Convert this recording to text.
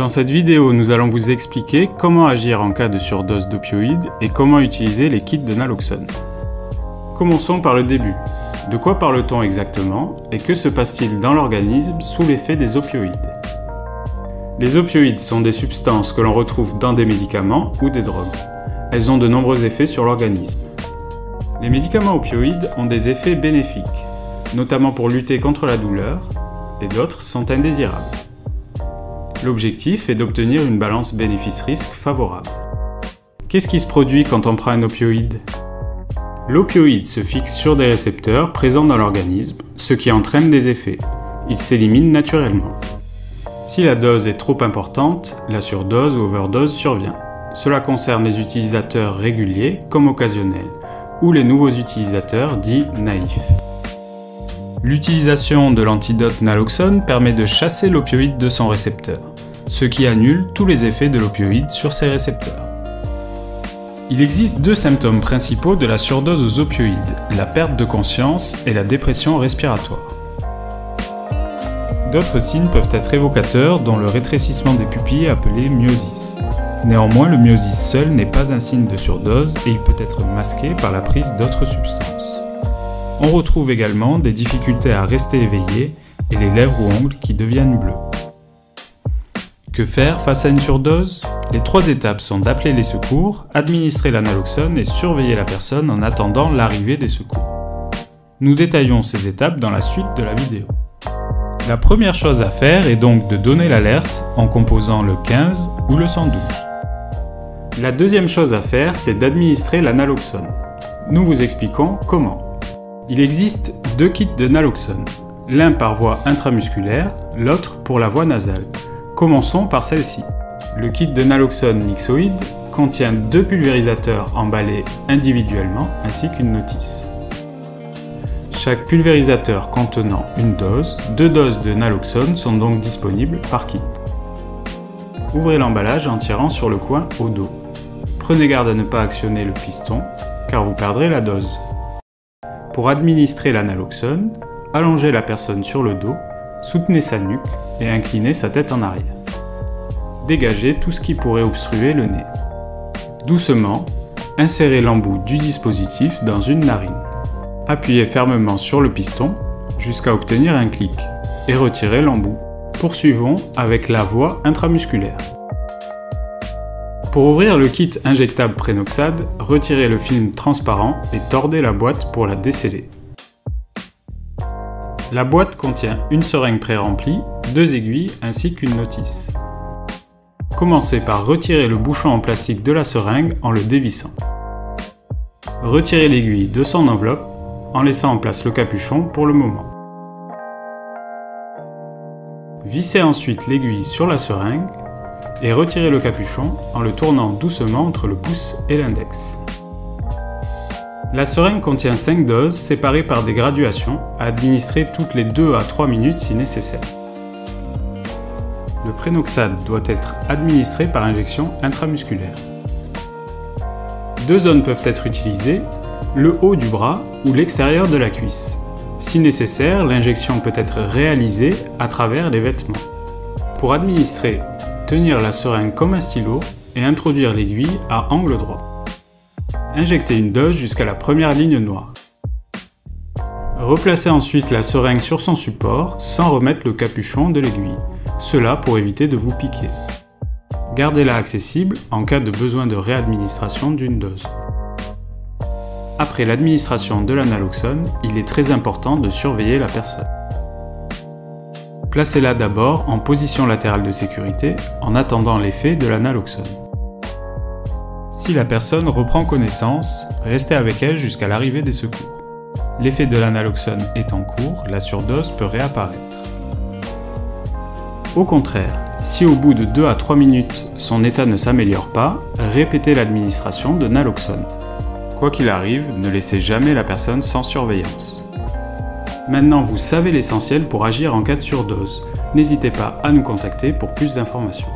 Dans cette vidéo, nous allons vous expliquer comment agir en cas de surdose d'opioïdes et comment utiliser les kits de naloxone. Commençons par le début. De quoi parle-t-on exactement et que se passe-t-il dans l'organisme sous l'effet des opioïdes? Les opioïdes sont des substances que l'on retrouve dans des médicaments ou des drogues. Elles ont de nombreux effets sur l'organisme. Les médicaments opioïdes ont des effets bénéfiques, notamment pour lutter contre la douleur, et d'autres sont indésirables. L'objectif est d'obtenir une balance bénéfice-risque favorable. Qu'est-ce qui se produit quand on prend un opioïde? L'opioïde se fixe sur des récepteurs présents dans l'organisme, ce qui entraîne des effets. Il s'élimine naturellement. Si la dose est trop importante, la surdose ou overdose survient. Cela concerne les utilisateurs réguliers comme occasionnels, ou les nouveaux utilisateurs dits naïfs. L'utilisation de l'antidote naloxone permet de chasser l'opioïde de son récepteur, ce qui annule tous les effets de l'opioïde sur ses récepteurs. Il existe deux symptômes principaux de la surdose aux opioïdes, la perte de conscience et la dépression respiratoire. D'autres signes peuvent être évocateurs, dont le rétrécissement des pupilles appelé myosis. Néanmoins, le myosis seul n'est pas un signe de surdose et il peut être masqué par la prise d'autres substances. On retrouve également des difficultés à rester éveillé et les lèvres ou ongles qui deviennent bleus. Que faire face à une surdose? Les trois étapes sont d'appeler les secours, administrer la naloxone et surveiller la personne en attendant l'arrivée des secours. Nous détaillons ces étapes dans la suite de la vidéo. La première chose à faire est donc de donner l'alerte en composant le 15 ou le 112. La deuxième chose à faire, c'est d'administrer la naloxone. Nous vous expliquons comment. Il existe deux kits de naloxone, l'un par voie intramusculaire, l'autre pour la voie nasale. Commençons par celle-ci. Le kit de naloxone Nixoid contient deux pulvérisateurs emballés individuellement ainsi qu'une notice. Chaque pulvérisateur contenant une dose, deux doses de naloxone sont donc disponibles par kit. Ouvrez l'emballage en tirant sur le coin au dos. Prenez garde à ne pas actionner le piston car vous perdrez la dose. Pour administrer la naloxone, allongez la personne sur le dos, soutenez sa nuque et inclinez sa tête en arrière. Dégagez tout ce qui pourrait obstruer le nez. Doucement, insérez l'embout du dispositif dans une narine. Appuyez fermement sur le piston jusqu'à obtenir un clic et retirez l'embout. Poursuivons avec la voie intramusculaire. Pour ouvrir le kit injectable Prenoxad, retirez le film transparent et tordez la boîte pour la desceller. La boîte contient une seringue pré-remplie, deux aiguilles ainsi qu'une notice. Commencez par retirer le bouchon en plastique de la seringue en le dévissant. Retirez l'aiguille de son enveloppe en laissant en place le capuchon pour le moment. Vissez ensuite l'aiguille sur la seringue et retirez le capuchon en le tournant doucement entre le pouce et l'index. La seringue contient 5 doses séparées par des graduations à administrer toutes les 2 à 3 minutes si nécessaire. Le Prenoxad doit être administré par injection intramusculaire. Deux zones peuvent être utilisées, le haut du bras ou l'extérieur de la cuisse. Si nécessaire, l'injection peut être réalisée à travers les vêtements. Pour administrer, tenir la seringue comme un stylo et introduire l'aiguille à angle droit. Injectez une dose jusqu'à la première ligne noire. Replacez ensuite la seringue sur son support sans remettre le capuchon de l'aiguille, cela pour éviter de vous piquer. Gardez-la accessible en cas de besoin de réadministration d'une dose. Après l'administration de la naloxone, il est très important de surveiller la personne. Placez-la d'abord en position latérale de sécurité en attendant l'effet de la naloxone. Si la personne reprend connaissance, restez avec elle jusqu'à l'arrivée des secours. L'effet de la naloxone est en cours, la surdose peut réapparaître. Au contraire, si au bout de 2 à 3 minutes son état ne s'améliore pas, répétez l'administration de naloxone. Quoi qu'il arrive, ne laissez jamais la personne sans surveillance. Maintenant, vous savez l'essentiel pour agir en cas de surdose. N'hésitez pas à nous contacter pour plus d'informations.